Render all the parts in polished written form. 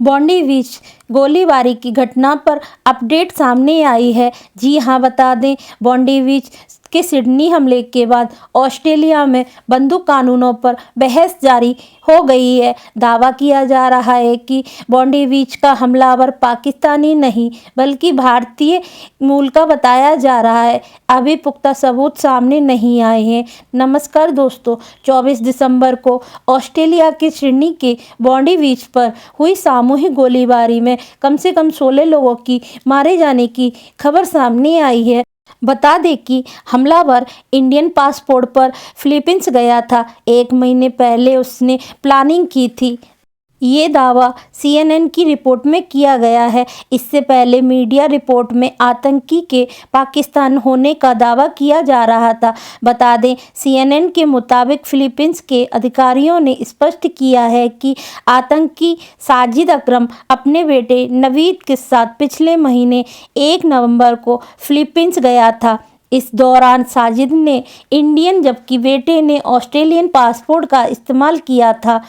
बॉन्डी बीच गोलीबारी की घटना पर अपडेट सामने आई है। जी हां, बता दें बॉन्डी बीच के सिडनी हमले के बाद ऑस्ट्रेलिया में बंदूक कानूनों पर बहस जारी हो गई है। दावा किया जा रहा है कि बॉन्डी बीच का हमलावर पाकिस्तानी नहीं बल्कि भारतीय मूल का बताया जा रहा है। अभी पुख्ता सबूत सामने नहीं आए हैं। नमस्कार दोस्तों, 24 दिसंबर को ऑस्ट्रेलिया के सिडनी के बॉन्डी बीच पर हुई सामूहिक गोलीबारी में कम से कम 16 लोगों की मारे जाने की खबर सामने आई है। बता दें कि हमलावर इंडियन पासपोर्ट पर फिलीपींस गया था। 1 महीने पहले उसने प्लानिंग की थी। ये दावा CNN की रिपोर्ट में किया गया है। इससे पहले मीडिया रिपोर्ट में आतंकी के पाकिस्तान होने का दावा किया जा रहा था। बता दें CNN के मुताबिक फिलीपींस के अधिकारियों ने स्पष्ट किया है कि आतंकी साजिद अकरम अपने बेटे नवीद के साथ पिछले महीने 1 नवंबर को फिलीपींस गया था। इस दौरान साजिद ने इंडियन जबकि बेटे ने ऑस्ट्रेलियन पासपोर्ट का इस्तेमाल किया था।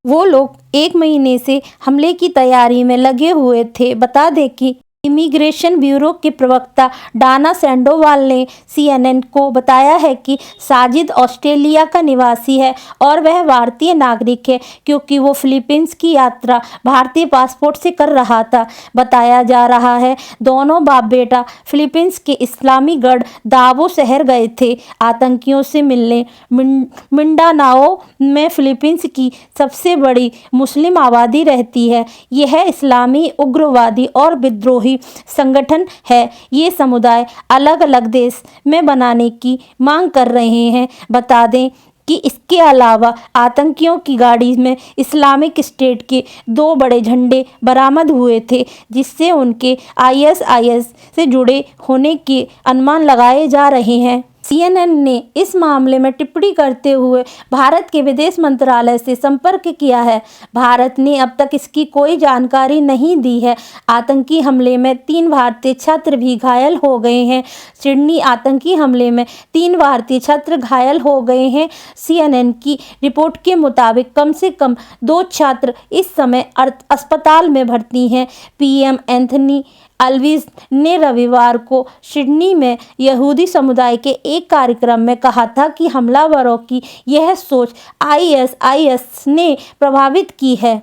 वो लोग 1 महीने से हमले की तैयारी में लगे हुए थे। बता दें कि इमिग्रेशन ब्यूरो के प्रवक्ता डाना सेंडोवाल ने CNN को बताया है कि साजिद ऑस्ट्रेलिया का निवासी है और वह भारतीय नागरिक है क्योंकि वो फिलीपींस की यात्रा भारतीय पासपोर्ट से कर रहा था। बताया जा रहा है दोनों बाप बेटा फिलीपींस के इस्लामी गढ़ दावो शहर गए थे आतंकियों से मिलने। मिंडानाओ में फिलीपींस की सबसे बड़ी मुस्लिम आबादी रहती है। यह इस्लामी उग्रवादी और विद्रोही संगठन है। ये समुदाय अलग अलग देश में बनाने की मांग कर रहे हैं। बता दें कि इसके अलावा आतंकियों की गाड़ी में इस्लामिक स्टेट के 2 बड़े झंडे बरामद हुए थे जिससे उनके ISIS से जुड़े होने के अनुमान लगाए जा रहे हैं। CNN ने इस मामले में टिप्पणी करते हुए भारत के विदेश मंत्रालय से संपर्क किया है। भारत ने अब तक इसकी कोई जानकारी नहीं दी है। आतंकी हमले में 3 भारतीय छात्र भी घायल हो गए हैं। सिडनी आतंकी हमले में 3 भारतीय छात्र घायल हो गए हैं। CNN की रिपोर्ट के मुताबिक कम से कम 2 छात्र इस समय अस्पताल में भर्ती हैं। PM एंथनी अल्वीज ने रविवार को सिडनी में यहूदी समुदाय के एक कार्यक्रम में कहा था कि हमलावरों की यह सोच ISIS ने प्रभावित की है।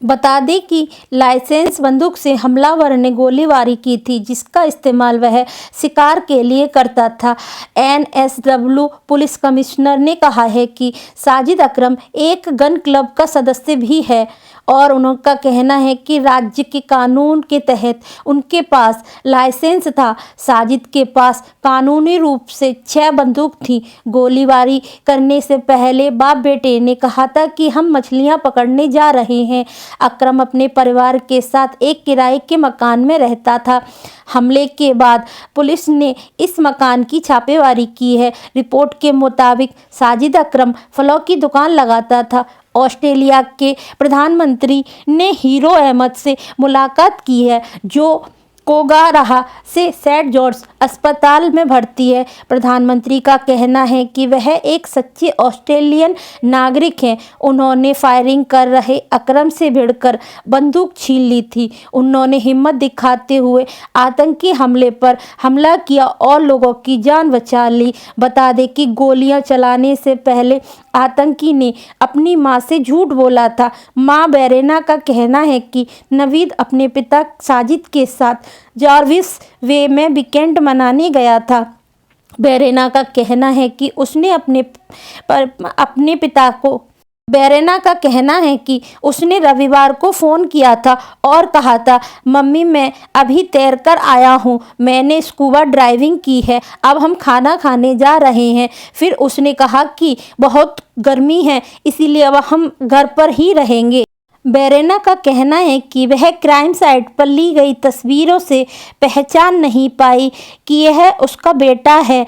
बता दें कि लाइसेंस बंदूक से हमलावर ने गोलीबारी की थी जिसका इस्तेमाल वह शिकार के लिए करता था। NSW पुलिस कमिश्नर ने कहा है कि साजिद अकरम एक गन क्लब का सदस्य भी है और उनका कहना है कि राज्य के कानून के तहत उनके पास लाइसेंस था। साजिद के पास कानूनी रूप से 6 बंदूक थी। गोलीबारी करने से पहले बाप बेटे ने कहा था कि हम मछलियां पकड़ने जा रहे हैं। अकरम अपने परिवार के साथ एक किराए के मकान में रहता था। हमले के बाद पुलिस ने इस मकान की छापेमारी की है। रिपोर्ट के मुताबिक साजिद अकरम फलों की दुकान लगाता था। ऑस्ट्रेलिया के प्रधानमंत्री ने हीरो अहमद से मुलाकात की है जो कोगाराहा से सेंट जॉर्ज अस्पताल में भर्ती है। प्रधानमंत्री का कहना है कि वह एक सच्चे ऑस्ट्रेलियन नागरिक हैं। उन्होंने फायरिंग कर रहे अकरम से भिड़कर बंदूक छीन ली थी। उन्होंने हिम्मत दिखाते हुए आतंकी हमले पर हमला किया और लोगों की जान बचा ली। बता दें कि गोलियां चलाने से पहले आतंकी ने अपनी मां से झूठ बोला था। मां बेरेना का कहना है कि नवीद अपने पिता साजिद के साथ जार्विस वे में वीकेंड मनाने गया था। बेरेना का कहना है कि उसने उसने रविवार को फ़ोन किया था और कहा था, मम्मी मैं अभी तैर कर आया हूँ, मैंने स्कूबा ड्राइविंग की है, अब हम खाना खाने जा रहे हैं। फिर उसने कहा कि बहुत गर्मी है इसीलिए अब हम घर पर ही रहेंगे। बेरेना का कहना है कि वह क्राइम साइट पर ली गई तस्वीरों से पहचान नहीं पाई कि यह उसका बेटा है।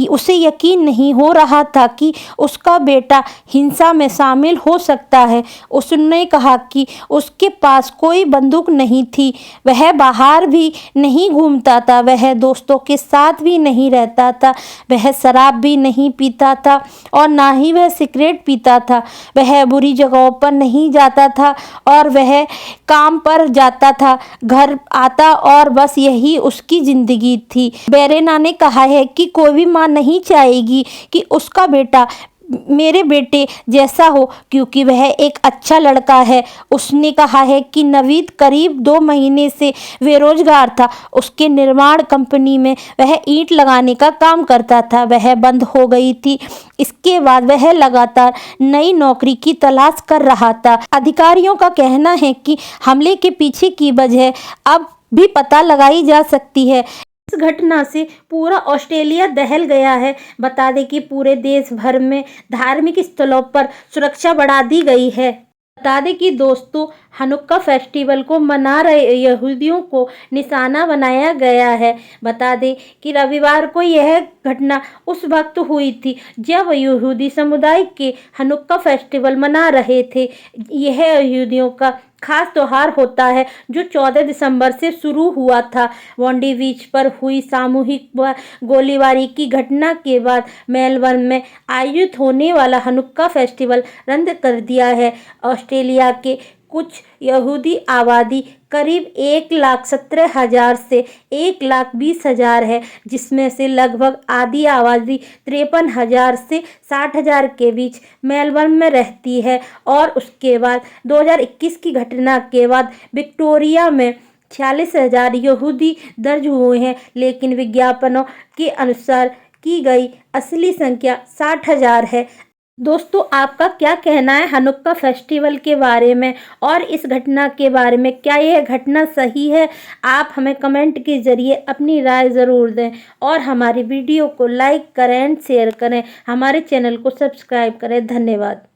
उसे यकीन नहीं हो रहा था कि उसका बेटा हिंसा में शामिल हो सकता है। उसने कहा कि उसके पास कोई बंदूक नहीं थी, वह बाहर भी नहीं घूमता था, वह दोस्तों के साथ भी नहीं रहता था, वह शराब भी नहीं पीता था और ना ही वह सिगरेट पीता था, वह बुरी जगहों पर नहीं जाता था, और वह काम पर जाता था, घर आता और बस यही उसकी ज़िंदगी थी। बेरेना ने कहा है कि कोई भी माँ नहीं चाहेगी कि उसका बेटा मेरे बेटे जैसा हो, क्योंकि वह एक अच्छा लड़का है। उसने कहा है कि नवीद करीब 2 महीने से बेरोजगार था। उसके निर्माण कंपनी में वह ईंट लगाने का काम करता था, वह बंद हो गई थी। इसके बाद वह लगातार नई नौकरी की तलाश कर रहा था। अधिकारियों का कहना है कि हमले के पीछे की वजह अब भी पता लगाई जा सकती है। इस घटना से पूरा ऑस्ट्रेलिया दहल गया है। बता दें कि पूरे देश भर में धार्मिक स्थलों पर सुरक्षा बढ़ा दी गई है। बता दें कि दोस्तों, हनुक्का फेस्टिवल को मना रहे यहूदियों को निशाना बनाया गया है। बता दें कि रविवार को यह घटना उस वक्त हुई थी जब यहूदी समुदाय के हनुक्का फेस्टिवल मना रहे थे। यह यहूदियों का खास त्योहार होता है जो 14 दिसंबर से शुरू हुआ था। बॉन्डी बीच पर हुई सामूहिक गोलीबारी की घटना के बाद मेलबर्न में आयोजित होने वाला हनुक्का फेस्टिवल रद्द कर दिया है। ऑस्ट्रेलिया के कुछ यहूदी आबादी करीब 1,17,000 से 1,20,000 है, जिसमें से लगभग आधी आबादी 53,000 से 60,000 के बीच मेलबर्न में रहती है। और उसके बाद 2021 की घटना के बाद विक्टोरिया में 46,000 यहूदी दर्ज हुए हैं, लेकिन विज्ञापनों के अनुसार की गई असली संख्या 60,000 है। दोस्तों, आपका क्या कहना है हनुक्का फेस्टिवल के बारे में और इस घटना के बारे में? क्या यह घटना सही है? आप हमें कमेंट के ज़रिए अपनी राय ज़रूर दें और हमारी वीडियो को लाइक करें एंड शेयर करें। हमारे चैनल को सब्सक्राइब करें। धन्यवाद।